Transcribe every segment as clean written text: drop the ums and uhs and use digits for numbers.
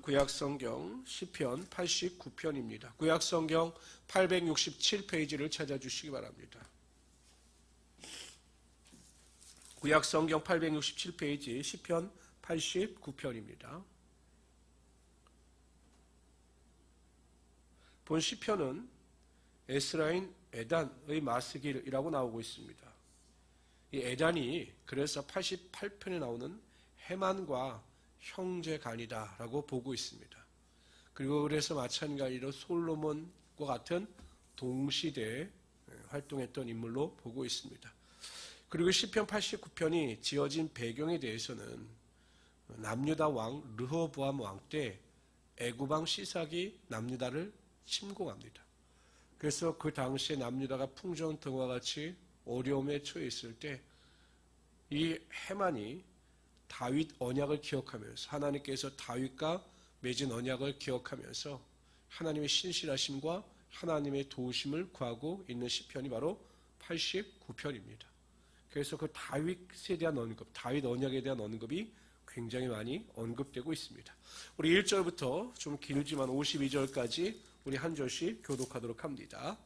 구약성경 시편 89편입니다. 구약성경 867페이지를 찾아주시기 바랍니다. 구약성경 867페이지 시편 89편입니다. 본 시편은 에스라인 에단의 마스길이라고 나오고 있습니다. 이 에단이 그래서 88편에 나오는 헤만과 형제간이다라고 보고 있습니다. 그리고 그래서 마찬가지로 솔로몬과 같은 동시대에 활동했던 인물로 보고 있습니다. 그리고 시편 89편이 지어진 배경에 대해서는 남유다 왕 르호보암 왕 때 애굽왕 시삭이 남유다를 침공합니다. 그래서 그 당시에 남유다가 풍전등화 같이 어려움에 처해 있을 때 이 헤만이 다윗 언약을 기억하면서 하나님께서 다윗과 맺은 언약을 기억하면서 하나님의 신실하심과 하나님의 도우심을 구하고 있는 시편이 바로 89편입니다. 그래서 그 다윗에 대한 언급, 다윗 언약에 대한 언급이 굉장히 많이 언급되고 있습니다. 우리 1절부터 좀 길지만 52절까지 우리 한 절씩 교독하도록 합니다.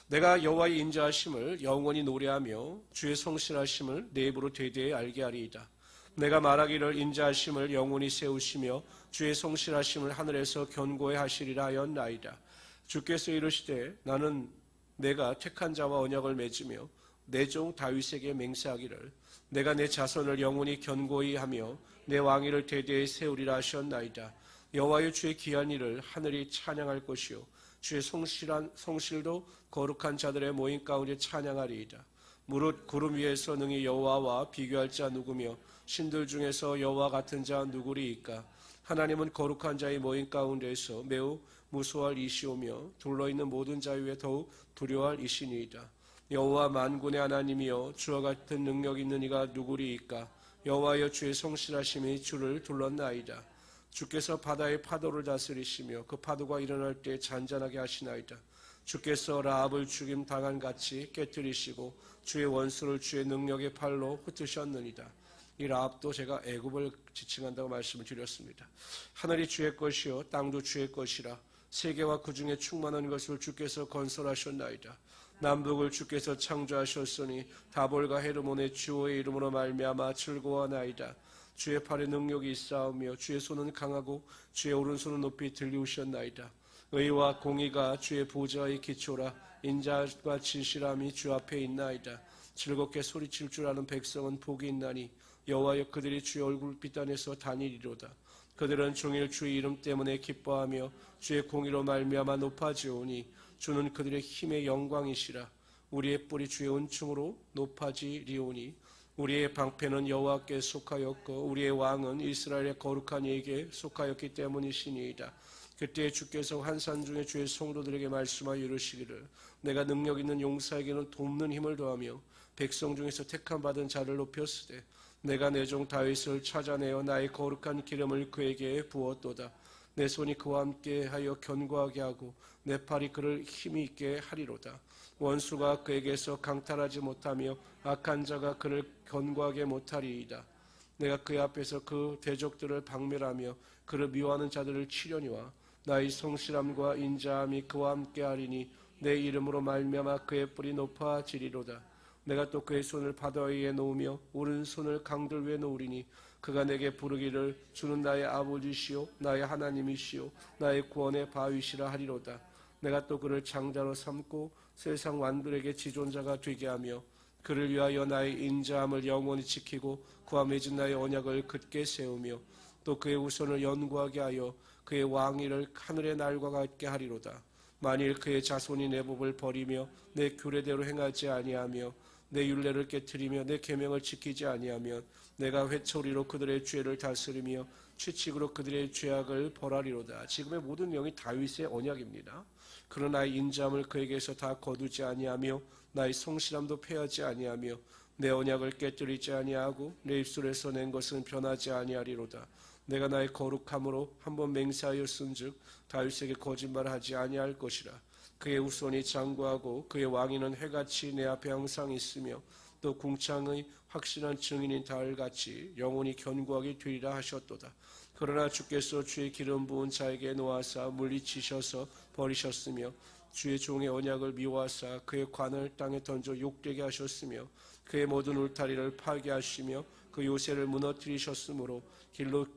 내가 여호와의 인자하심을 영원히 노래하며 주의 성실하심을 내 입으로 대대히 알게 하리이다. 내가 말하기를 인자하심을 영원히 세우시며 주의 성실하심을 하늘에서 견고히 하시리라 하였나이다. 주께서 이르시되 나는 내가 택한 자와 언약을 맺으며 내 종 다윗에게 맹세하기를 내가 내 자손을 영원히 견고히 하며 내 왕위를 대대히 세우리라 하셨나이다. 여호와의 주의 귀한 일을 하늘이 찬양할 것이요 주의 성실도 거룩한 자들의 모임 가운데 찬양하리이다. 무릇 구름 위에서 능히 여호와와 비교할 자 누구며 신들 중에서 여호와 같은 자 누구리이까. 하나님은 거룩한 자의 모임 가운데서 매우 무수할 이시오며 둘러있는 모든 자 위에 더욱 두려워할 이시니이다. 여호와 만군의 하나님이여 주와 같은 능력 있는 이가 누구리이까. 여호와여 주의 성실하심이 주를 둘렀나이다. 주께서 바다의 파도를 다스리시며 그 파도가 일어날 때 잔잔하게 하시나이다. 주께서 라합을 죽임 당한 같이 깨뜨리시고 주의 원수를 주의 능력의 팔로 흩으셨느니라. 이 라합도 제가 애굽을 지칭한다고 말씀을 드렸습니다. 하늘이 주의 것이요 땅도 주의 것이라. 세계와 그 중에 충만한 것을 주께서 건설하셨나이다. 남북을 주께서 창조하셨으니 다볼과 헤르몬의 주의 이름으로 말미암아 즐거워하나이다. 주의 팔에 능력이 있사오며 주의 손은 강하고 주의 오른손은 높이 들리우셨나이다. 의와 공의가 주의 보좌의 기초라. 인자와 진실함이 주 앞에 있나이다. 즐겁게 소리칠 줄 아는 백성은 복이 있나니 여호와여 그들이 주의 얼굴빛 안에서 다니리로다. 그들은 종일 주의 이름 때문에 기뻐하며 주의 공의로 말미암아 높아지오니 주는 그들의 힘의 영광이시라. 우리의 뿔이 주의 은총으로 높아지리오니 우리의 방패는 여호와께 속하였고 우리의 왕은 이스라엘의 거룩한 이에게 속하였기 때문이시니이다. 그때 주께서 환산 중에 주의 성도들에게 말씀하여 이르시기를 내가 능력 있는 용사에게는 돕는 힘을 더하며 백성 중에서 택함 받은 자를 높였으되 내가 내 종 다윗을 찾아내어 나의 거룩한 기름을 그에게 부었도다. 내 손이 그와 함께 하여 견고하게 하고 내 팔이 그를 힘이 있게 하리로다. 원수가 그에게서 강탈하지 못하며 악한 자가 그를 견고하게 못하리이다. 내가 그의 앞에서 그 대적들을 박멸하며 그를 미워하는 자들을 치려니와 나의 성실함과 인자함이 그와 함께 하리니 내 이름으로 말미암아 그의 뿔이 높아지리로다. 내가 또 그의 손을 바다 위에 놓으며 오른손을 강들 위에 놓으리니 그가 내게 부르기를 주는 나의 아버지시요 나의 하나님이시요 나의 구원의 바위시라 하리로다. 내가 또 그를 장자로 삼고 세상 완들에게 지존자가 되게 하며 그를 위하여 나의 인자함을 영원히 지키고 그와 맺은 나의 언약을 굳게 세우며 또 그의 우선을 연구하게 하여 그의 왕위를 하늘의 날과 같게 하리로다. 만일 그의 자손이 내 법을 버리며 내 규례대로 행하지 아니하며 내 율례를 깨트리며 내 계명을 지키지 아니하면 내가 회초리로 그들의 죄를 다스리며 채찍으로 그들의 죄악을 벌하리로다. 지금의 모든 내용이 다윗의 언약입니다. 그러나 나의 인자함을 그에게서 다 거두지 아니하며 나의 성실함도 패하지 아니하며 내 언약을 깨뜨리지 아니하고 내 입술에서 낸 것은 변하지 아니하리로다. 내가 나의 거룩함으로 한번 맹세하였은즉 다윗에게 거짓말하지 아니할 것이라. 그의 후손이 장구하고 그의 왕위는 해같이 내 앞에 항상 있으며 또 궁창의 확실한 증인인 달같이 영원히 견고하게 되리라 하셨도다. 그러나 주께서 주의 기름 부은 자에게 놓아사 물리치셔서 버리셨으며 주의 종의 언약을 미워하사 그의 관을 땅에 던져 욕되게 하셨으며 그의 모든 울타리를 파괴하시며 그 요새를 무너뜨리셨으므로 길로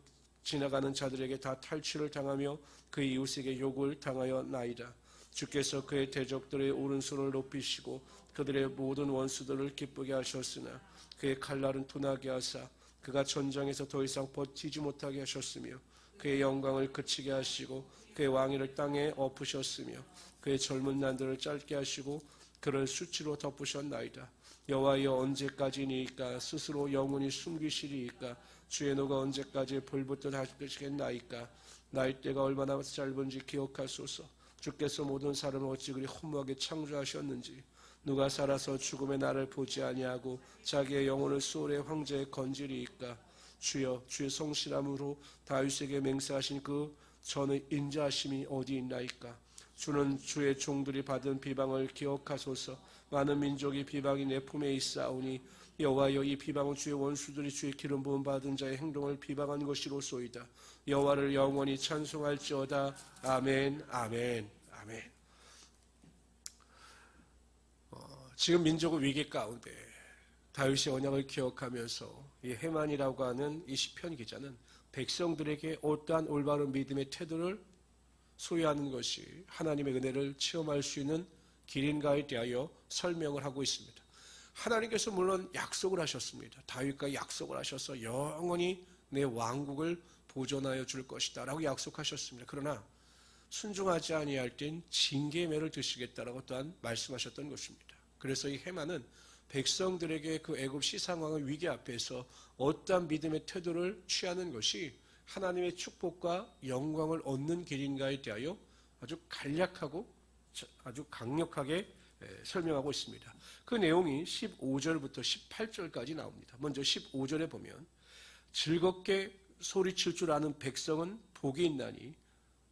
지나가는 자들에게 다 탈취를 당하며 그의 이웃에게 욕을 당하였나이다. 주께서 그의 대적들의 오른손을 높이시고 그들의 모든 원수들을 기쁘게 하셨으나 그의 칼날은 둔하게 하사 그가 전장에서 더 이상 버티지 못하게 하셨으며 그의 영광을 그치게 하시고 그의 왕위를 땅에 엎으셨으며 그의 젊은 난들을 짧게 하시고 그를 수치로 덮으셨나이다. 여호와여 언제까지니이까 스스로 영원히 숨기시리이까 주의 노가 언제까지 불붙듯 하시겠나이까 나의 때가 얼마나 짧은지 기억하소서. 주께서 모든 사람을 어찌 그리 허무하게 창조하셨는지 누가 살아서 죽음의 날을 보지 아니하고 자기의 영혼을 소울의 황제에 건지리이까 주여 주의 성실함으로 다윗에게 맹세하신 그 전의 인자하심이 어디 있나이까 주는 주의 종들이 받은 비방을 기억하소서. 많은 민족이 비방이 내 품에 있사오니 여호와여 이 비방은 주의 원수들이 주의 기름 부음 받은 자의 행동을 비방한 것이로소이다. 여호와를 영원히 찬송할지어다. 아멘 아멘 아멘. 지금 민족의 위기 가운데 다윗의 언약을 기억하면서 이 헤만이라고 하는 이 시편 기자는 백성들에게 어떠한 올바른 믿음의 태도를 소유하는 것이 하나님의 은혜를 체험할 수 있는 길인가에 대하여 설명을 하고 있습니다. 하나님께서 물론 약속을 하셨습니다. 다윗과 약속을 하셔서 영원히 내 왕국을 보존하여 줄 것이다 라고 약속하셨습니다. 그러나 순종하지 아니할 땐 징계의 매를 드시겠다라고 또한 말씀하셨던 것입니다. 그래서 이 헤만은 백성들에게 그 애굽 시상왕의 위기 앞에서 어떠한 믿음의 태도를 취하는 것이 하나님의 축복과 영광을 얻는 길인가에 대하여 아주 간략하고 아주 강력하게 설명하고 있습니다. 그 내용이 15절부터 18절까지 나옵니다. 먼저 15절에 보면 즐겁게 소리칠 줄 아는 백성은 복이 있나니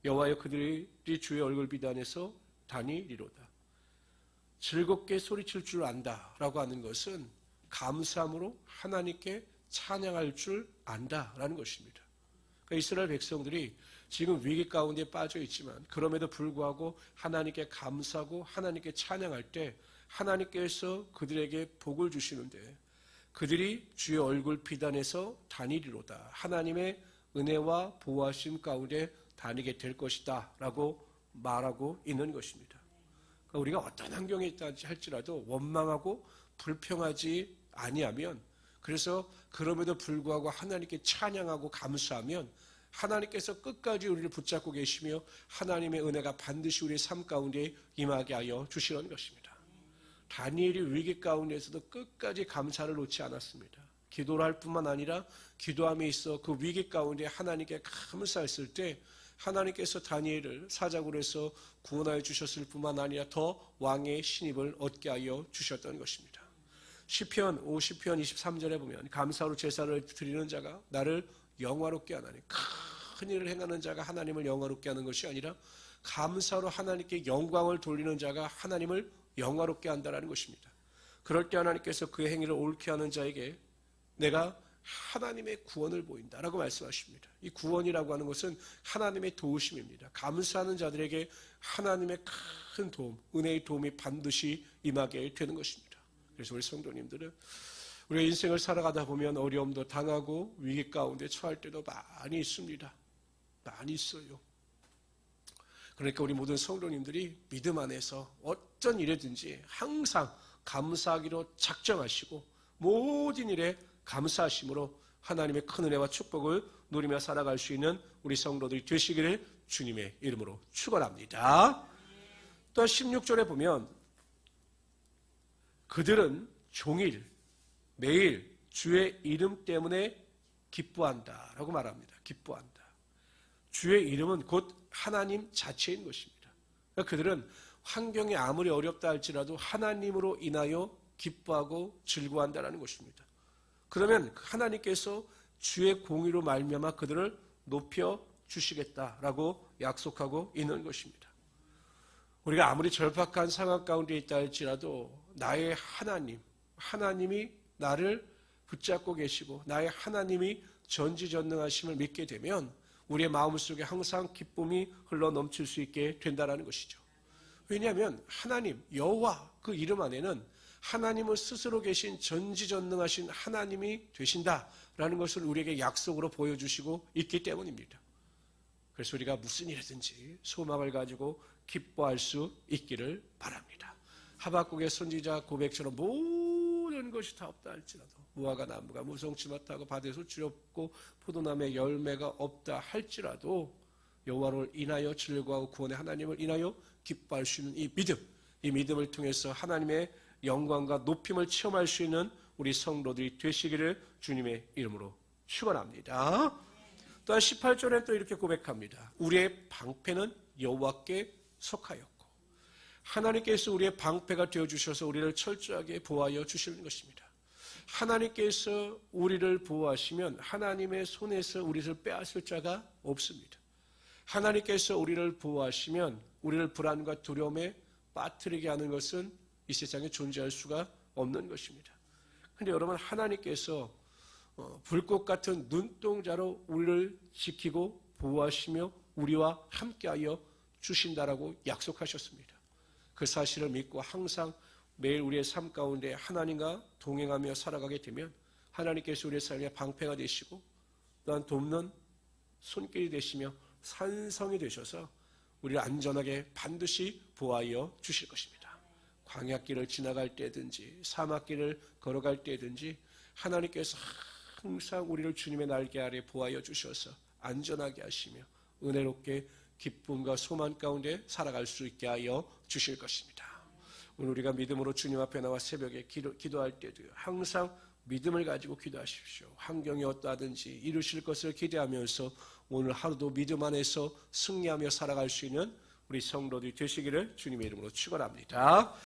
여호와여 그들이 주의 얼굴 비단에서 다니리로다. 즐겁게 소리칠 줄 안다라고 하는 것은 감사함으로 하나님께 찬양할 줄 안다라는 것입니다. 그러니까 이스라엘 백성들이 지금 위기 가운데 빠져 있지만 그럼에도 불구하고 하나님께 감사하고 하나님께 찬양할 때 하나님께서 그들에게 복을 주시는데 그들이 주의 얼굴 비단에서 다니리로다. 하나님의 은혜와 보호하심 가운데 다니게 될 것이다 라고 말하고 있는 것입니다. 그러니까 우리가 어떤 환경에 있다 할지라도 원망하고 불평하지 아니하면 그래서 그럼에도 불구하고 하나님께 찬양하고 감사하면 하나님께서 끝까지 우리를 붙잡고 계시며 하나님의 은혜가 반드시 우리의 삶 가운데 임하게 하여 주시는 것입니다. 다니엘이 위기 가운데에서도 끝까지 감사를 놓지 않았습니다. 기도를 할 뿐만 아니라 기도함에 있어 그 위기 가운데 하나님께 감사했을 때 하나님께서 다니엘을 사자굴에서 해서 구원하여 주셨을 뿐만 아니라 더 왕의 신입을 얻게 하여 주셨던 것입니다. 시편 50편 23절에 보면 감사로 제사를 드리는 자가 나를 영화롭게 하나니 큰 일을 행하는 자가 하나님을 영화롭게 하는 것이 아니라 감사로 하나님께 영광을 돌리는 자가 하나님을 영화롭게 한다는 것입니다. 그럴 때 하나님께서 그의 행위를 옳게 하는 자에게 내가 하나님의 구원을 보인다라고 말씀하십니다. 이 구원이라고 하는 것은 하나님의 도우심입니다. 감사하는 자들에게 하나님의 큰 도움, 은혜의 도움이 반드시 임하게 되는 것입니다. 그래서 우리 성도님들은 우리가 인생을 살아가다 보면 어려움도 당하고 위기 가운데 처할 때도 많이 있습니다. 많이 있어요. 그러니까 우리 모든 성도님들이 믿음 안에서 어떤 일이든지 항상 감사하기로 작정하시고 모든 일에 감사하심으로 하나님의 큰 은혜와 축복을 누리며 살아갈 수 있는 우리 성도들이 되시기를 주님의 이름으로 축원합니다. 또 16절에 보면 그들은 종일 매일 주의 이름 때문에 기뻐한다라고 말합니다. 기뻐한다. 주의 이름은 곧 하나님 자체인 것입니다. 그러니까 그들은 환경이 아무리 어렵다 할지라도 하나님으로 인하여 기뻐하고 즐거워한다는 것입니다. 그러면 하나님께서 주의 공의로 말미암아 그들을 높여 주시겠다라고 약속하고 있는 것입니다. 우리가 아무리 절박한 상황 가운데 있다 할지라도 나의 하나님이 나를 붙잡고 계시고 나의 하나님이 전지전능하심을 믿게 되면 우리의 마음속에 항상 기쁨이 흘러넘칠 수 있게 된다는 것이죠. 왜냐하면 하나님, 여호와 그 이름 안에는 하나님은 스스로 계신 전지전능하신 하나님이 되신다라는 것을 우리에게 약속으로 보여주시고 있기 때문입니다. 그래서 우리가 무슨 일이든지 소망을 가지고 기뻐할 수 있기를 바랍니다. 하박국의 선지자 고백처럼 모든 것이 다 없다 할지라도 무화과 나무가 무성치 못하고 밭에서 주렵고 포도나무에 열매가 없다 할지라도 여호와를 인하여 즐거워하고 구원의 하나님을 인하여 기뻐할 수 있는 이 믿음을 통해서 하나님의 영광과 높임을 체험할 수 있는 우리 성도들이 되시기를 주님의 이름으로 축원합니다. 또한 18절에 또 이렇게 고백합니다. 우리의 방패는 여호와께 속하였고 하나님께서 우리의 방패가 되어주셔서 우리를 철저하게 보호하여 주시는 것입니다. 하나님께서 우리를 보호하시면 하나님의 손에서 우리를 빼앗을 자가 없습니다. 하나님께서 우리를 보호하시면 우리를 불안과 두려움에 빠뜨리게 하는 것은 이 세상에 존재할 수가 없는 것입니다. 그런데 여러분, 하나님께서 불꽃 같은 눈동자로 우리를 지키고 보호하시며 우리와 함께하여 주신다라고 약속하셨습니다. 그 사실을 믿고 항상 매일 우리의 삶 가운데 하나님과 동행하며 살아가게 되면 하나님께서 우리의 삶의 방패가 되시고 또한 돕는 손길이 되시며 산성이 되셔서 우리를 안전하게 반드시 보호하여 주실 것입니다. 광야길을 지나갈 때든지 사막길을 걸어갈 때든지 하나님께서 항상 우리를 주님의 날개 아래 보호하여 주셔서 안전하게 하시며 은혜롭게 기쁨과 소망 가운데 살아갈 수 있게 하여 주실 것입니다. 오늘 우리가 믿음으로 주님 앞에 나와 새벽에 기도할 때도요, 항상 믿음을 가지고 기도하십시오. 환경이 어떠하든지 이루실 것을 기대하면서 오늘 하루도 믿음 안에서 승리하며 살아갈 수 있는 우리 성도들이 되시기를 주님의 이름으로 축원합니다.